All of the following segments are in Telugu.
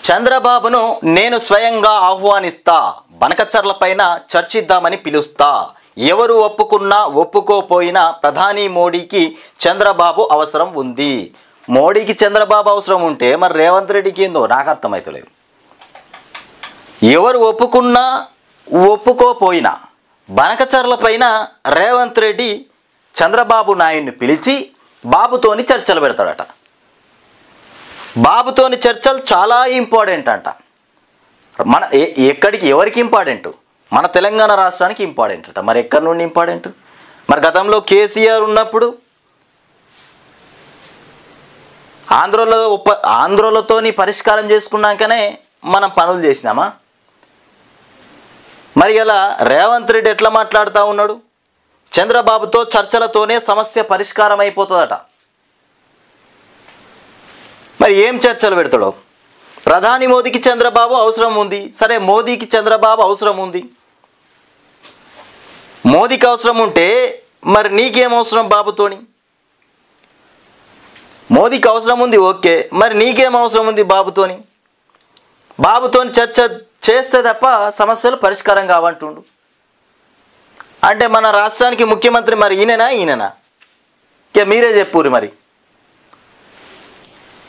చంద్రబాబును నేను స్వయంగా ఆహ్వానిస్తా, బనకచర్లపైన చర్చిద్దామని పిలుస్తా. ఎవరు ఒప్పుకున్నా ఒప్పుకోపోయినా ప్రధాని మోడీకి చంద్రబాబు అవసరం ఉంది. మోడీకి చంద్రబాబు అవసరం ఉంటే మరి రేవంత్ రెడ్డికి ఏందో నాకు అర్థమవుతలేదు. ఎవరు ఒప్పుకున్నా ఒప్పుకోపోయినా బనకచర్లపైన రేవంత్ రెడ్డి చంద్రబాబు నాయుడిని పిలిచి బాబుతోని చర్చలు పెడతాడట. బాబుతోని చర్చలు చాలా ఇంపార్టెంట్ అంట. మన ఎక్కడికి ఎవరికి ఇంపార్టెంట్? మన తెలంగాణ రాష్ట్రానికి ఇంపార్టెంట్ అంట. మరి ఎక్కడి నుండి ఇంపార్టెంట్? మరి గతంలో కేసీఆర్ ఉన్నప్పుడు ఆంధ్రలతోని పరిష్కారం చేసుకున్నాకనే మనం పనులు చేసినామా? మరి ఇలా రేవంత్ రెడ్డి ఎట్లా మాట్లాడుతూ ఉన్నాడు? చంద్రబాబుతో చర్చలతోనే సమస్య పరిష్కారం అయిపోతుందట. మరి ఏం చర్చలు పెడతాడో? ప్రధాని మోదీకి చంద్రబాబు అవసరం ఉంది. సరే, మోదీకి చంద్రబాబు అవసరం ఉంది. మోదీకి అవసరం ఉంటే మరి నీకేం అవసరం బాబుతోని? మోదీకి అవసరం ఉంది, ఓకే, మరి నీకేం అవసరం ఉంది బాబుతోని? బాబుతోని చర్చ చేస్తే తప్ప సమస్యలు పరిష్కారం కావంటుండు. అంటే మన రాష్ట్రానికి ముఖ్యమంత్రి మరి ఈయననా? ఇక మీరే చెప్పుర్రి.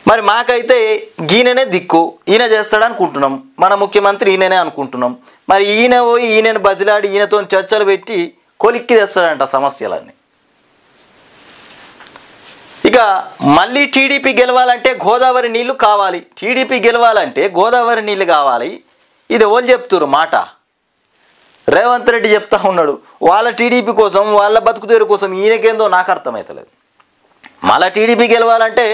మరి మాకైతే ఈయననే దిక్కు, ఈయన చేస్తాడు అనుకుంటున్నాం. మన ముఖ్యమంత్రి ఈయననే అనుకుంటున్నాం. మరి ఈయన పోయి ఈయనను బదిలాడి ఈయనతో చర్చలు పెట్టి కొలిక్కి తెస్తాడంట సమస్యలన్నీ. ఇక మళ్ళీ టీడీపీ గెలవాలంటే గోదావరి నీళ్లు కావాలి. టీడీపీ గెలవాలంటే గోదావరి నీళ్ళు కావాలి. ఇది ఎవరు చెప్తున్నారు మాట? రేవంత్ రెడ్డి చెప్తా ఉన్నాడు. వాళ్ళ టీడీపీ కోసం, వాళ్ళ బతుకుదేరు కోసం ఈయనకేందో నాకు అర్థమవుతలేదు. మళ్ళీ టీడీపీ గెలవాలంటే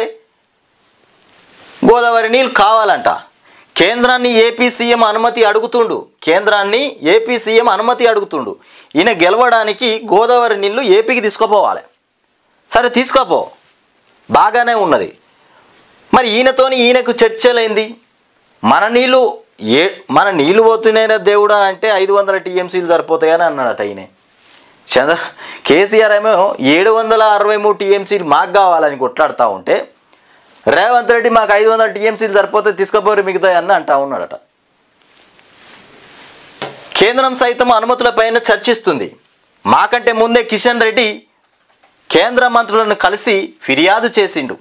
గోదావరి నీళ్ళు కావాలంట. కేంద్రాన్ని ఏపీ సీఎం అనుమతి అడుగుతుండు. ఈయన గెలవడానికి గోదావరి నీళ్లు ఏపీకి తీసుకుపోవాలి. సరే, తీసుకోపో, బాగానే ఉన్నది. మరి ఈయనకు చర్చలేంది? మన నీళ్ళు పోతున్నాయినా దేవుడా అంటే 500 టీఎంసీలు సరిపోతాయని అన్నాడట ఈయన. కేసీఆర్ ఏమో 763 టీఎంసీలు మాకు కావాలని కొట్లాడుతూ ఉంటే రేవంత్ రెడ్డి మాకు 500 టీఎంసీలు సరిపోతే తీసుకుపోరు మిగతాయని అంటా ఉన్నాడట. కేంద్రం సైతం అనుమతులపైన చర్చిస్తుంది. మాకంటే ముందే కిషన్ రెడ్డి కేంద్ర మంత్రులను కలిసి ఫిర్యాదు చేసిండు.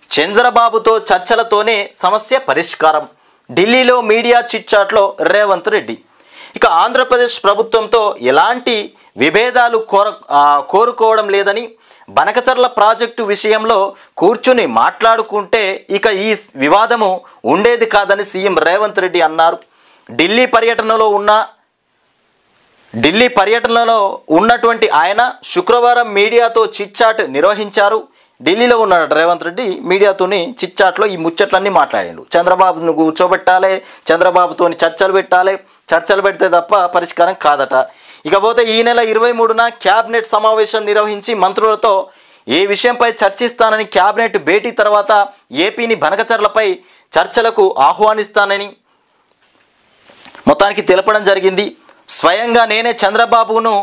చంద్రబాబుతో చర్చలతోనే సమస్య పరిష్కారం. ఢిల్లీలో మీడియా చిట్చాట్లో రేవంత్ రెడ్డి. ఇక ఆంధ్రప్రదేశ్ ప్రభుత్వంతో ఎలాంటి విభేదాలు కోరుకోవడం లేదని, బనకచర్ల ప్రాజెక్టు విషయంలో కూర్చుని మాట్లాడుకుంటే ఇక ఈ వివాదము ఉండేది కాదని సీఎం రేవంత్ రెడ్డి అన్నారు. ఢిల్లీ పర్యటనలో ఉన్నటువంటి ఆయన శుక్రవారం మీడియాతో చిట్చాట్ నిర్వహించారు. ఢిల్లీలో ఉన్నాడు రేవంత్ రెడ్డి. మీడియాతోని చిట్చాట్లో ఈ ముచ్చట్లన్నీ మాట్లాడాడు. చంద్రబాబును కూర్చోబెట్టాలి, చంద్రబాబుతోని చర్చలు పెట్టాలి, చర్చలు పెడితే తప్ప పరిష్కారం కాదట. ఇకపోతే ఈ నెల 23న క్యాబినెట్ సమావేశం నిర్వహించి మంత్రులతో ఏ విషయంపై చర్చిస్తానని, క్యాబినెట్ భేటీ తర్వాత ఏపీని బనకచర్లపై చర్చలకు ఆహ్వానిస్తానని మొత్తానికి తెలపడం జరిగింది. స్వయంగా నేనే చంద్రబాబును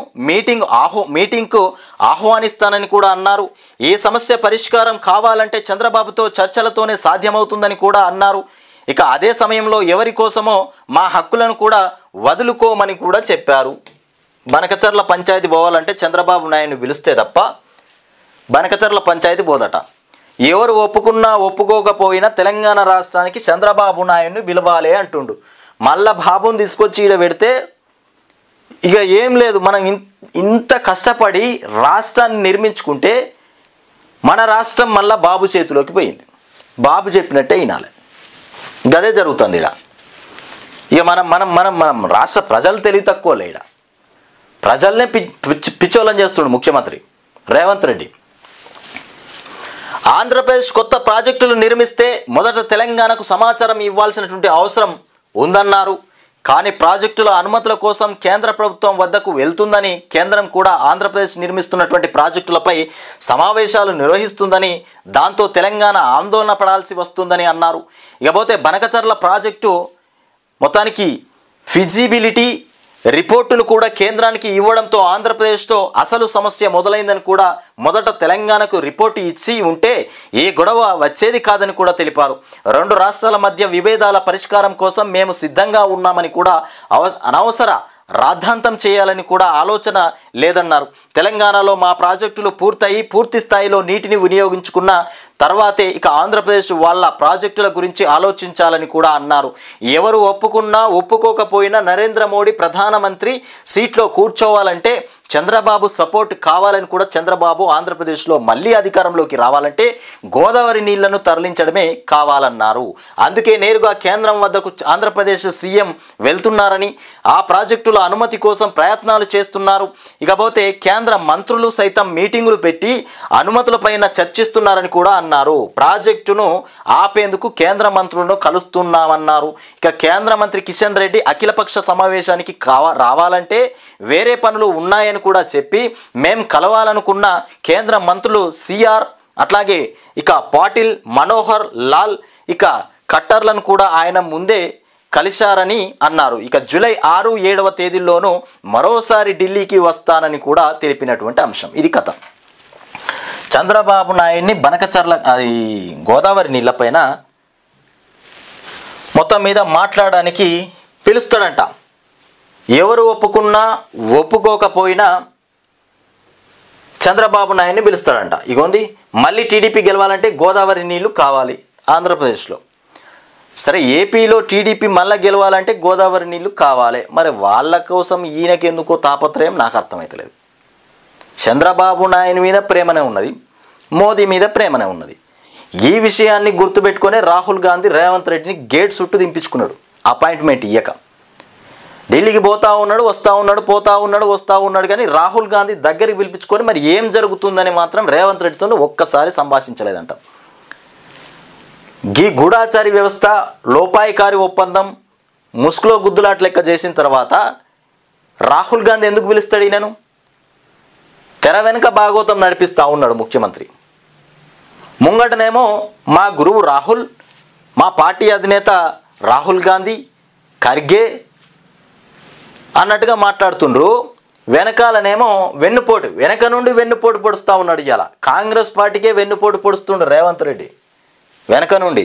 మీటింగ్కు ఆహ్వానిస్తానని కూడా అన్నారు. ఏ సమస్య పరిష్కారం కావాలంటే చంద్రబాబుతో చర్చలతోనే సాధ్యమవుతుందని కూడా అన్నారు. ఇక అదే సమయంలో ఎవరి కోసమో మా హక్కులను కూడా వదులుకోమని కూడా చెప్పారు. బనకచర్ల పంచాయతీ పోవాలంటే చంద్రబాబు నాయుడిని పిలిస్తే తప్ప బనకచర్ల పంచాయతీ పోదట. ఎవరు ఒప్పుకున్నా ఒప్పుకోకపోయినా తెలంగాణ రాష్ట్రానికి చంద్రబాబు నాయుడిని పిలవాలి అంటుండు. మళ్ళా బాబుని తీసుకొచ్చి ఈడ పెడితే ఇక ఏం లేదు. మనం ఇంత కష్టపడి రాష్ట్రాన్ని నిర్మించుకుంటే మన రాష్ట్రం మళ్ళా బాబు చేతిలోకి పోయింది. బాబు చెప్పినట్టే వినాలి. గదే జరుగుతుంది ఇక్కడ. ఇక మనం రాష్ట్ర ప్రజలు తెలివి తక్కువలే. ఇక్కడ ప్రజల్నే పిచ్చోళ్ళని చేస్తుండు ముఖ్యమంత్రి రేవంత్ రెడ్డి. ఆంధ్రప్రదేశ్ కొత్త ప్రాజెక్టులు నిర్మిస్తే మొదట తెలంగాణకు సమాచారం ఇవ్వాల్సినటువంటి అవసరం ఉందన్నారు. కానీ ప్రాజెక్టుల అనుమతుల కోసం కేంద్ర ప్రభుత్వం వద్దకు వెళ్తుందని, కేంద్రం కూడా ఆంధ్రప్రదేశ్ నిర్మిస్తున్నటువంటి ప్రాజెక్టులపై సమావేశాలు నిర్వహిస్తుందని, దాంతో తెలంగాణ ఆందోళన పడాల్సి వస్తుందని అన్నారు. ఇకపోతే బనకచర్ల ప్రాజెక్టు మొత్తానికి ఫిజిబిలిటీ రిపోర్టును కూడా కేంద్రానికి ఇవ్వడంతో ఆంధ్రప్రదేశ్తో అసలు సమస్య మొదలైందని కూడా మొదట తెలంగాణకు రిపోర్టు ఇచ్చి ఉంటే ఏ గొడవ వచ్చేది కాదని కూడా తెలిపారు. రెండు రాష్ట్రాల మధ్య విభేదాల పరిష్కారం కోసం మేము సిద్ధంగా ఉన్నామని కూడా అనవసర రాద్ధాంతం చేయాలని కూడా ఆలోచన లేదన్నారు. తెలంగాణలో మా ప్రాజెక్టులు పూర్తి స్థాయిలో నీటిని వినియోగించుకున్న తర్వాతే ఇక ఆంధ్రప్రదేశ్ వాళ్ళ ప్రాజెక్టుల గురించి ఆలోచించాలని కూడా అన్నారు. ఎవరు ఒప్పుకున్నా ఒప్పుకోకపోయినా నరేంద్ర మోడీ ప్రధానమంత్రి సీట్లో కూర్చోవాలంటే చంద్రబాబు సపోర్ట్ కావాలని కూడా చంద్రబాబు ఆంధ్రప్రదేశ్లో మళ్ళీ అధికారంలోకి రావాలంటే గోదావరి నీళ్లను తరలించడమే కావాలన్నారు. అందుకే నేరుగా కేంద్రం వద్దకు ఆంధ్రప్రదేశ్ సీఎం వెళ్తున్నారని ఆ ప్రాజెక్టుల అనుమతి కోసం ప్రయత్నాలు చేస్తున్నారు. ఇకపోతే కేంద్ర మంత్రులు సైతం మీటింగులు పెట్టి అనుమతులపైన చర్చిస్తున్నారని కూడా అన్నారు. ప్రాజెక్టును ఆపేందుకు కేంద్ర మంత్రులను కలుస్తున్నామన్నారు. ఇక కేంద్ర మంత్రి కిషన్ రెడ్డి అఖిలపక్ష సమావేశానికి రావాలంటే వేరే పనులు ఉన్నాయని కూడా చెప్పి మేం కలవాలనుకున్న కేంద్ర మంత్రులు సిఆర్ అట్లాగే ఇక పాటిల్, మనోహర్ లాల్ ఇక ఖట్టర్లను కూడా ఆయన ముందే కలిశారని అన్నారు. ఇక జూలై 6, 7వ తేదీల్లోనూ మరోసారి ఢిల్లీకి వస్తానని కూడా తెలిపినటువంటి అంశం. ఇది కథ. చంద్రబాబు నాయుడిని బనకచర్ల గోదావరి నీళ్లపైన మొత్తం మీద మాట్లాడడానికి పిలుస్తాడంట. ఎవరు ఒప్పుకున్నా ఒప్పుకోకపోయినా చంద్రబాబు నాయుడిని పిలుస్తాడంట. ఇగోంది మళ్ళీ టీడీపీ గెలవాలంటే గోదావరి నీళ్లు కావాలి ఆంధ్రప్రదేశ్లో. సరే, ఏపీలో టీడీపీ మళ్ళీ గెలవాలంటే గోదావరి నీళ్లు కావాలి. మరి వాళ్ళ కోసం ఈయనకెందుకో తాపత్రయం నాకు అర్థమవుతలేదు. చంద్రబాబు నాయుడు మీద ప్రేమనే ఉన్నది, మోదీ మీద ప్రేమనే ఉన్నది. ఈ విషయాన్ని గుర్తుపెట్టుకునే రాహుల్ గాంధీ రేవంత్ రెడ్డిని గేట్ చుట్టూ దింపించుకున్నాడు. అపాయింట్మెంట్ ఇయ్యక ఢిల్లీకి పోతా ఉన్నాడు, వస్తూ ఉన్నాడు, పోతా ఉన్నాడు, వస్తూ ఉన్నాడు. కానీ రాహుల్ గాంధీ దగ్గరికి పిలిపించుకొని మరి ఏం జరుగుతుందని మాత్రం రేవంత్ రెడ్డితో ఒక్కసారి సంభాషించలేదంట. ఈ గూఢాచారి వ్యవస్థ, లోపాయికారి ఒప్పందం, ముసుగులో గుద్దులాట లెక్క చేసిన తర్వాత రాహుల్ గాంధీ ఎందుకు పిలుస్తాడు? ఈయనను తెర వెనుక భాగవతం నడిపిస్తూ ఉన్నాడు ముఖ్యమంత్రి. ముంగటనేమో మా గురువు రాహుల్, మా పార్టీ అధినేత రాహుల్ గాంధీ, ఖర్గే అన్నట్టుగా మాట్లాడుతుండ్రు. వెనకాలనేమో వెనక నుండి వెన్నుపోటు పొడుస్తూ ఉన్నాడు. ఇవాళ కాంగ్రెస్ పార్టీకే వెన్నుపోటు పొడుస్తుండ్రు రేవంత్ రెడ్డి వెనక నుండి.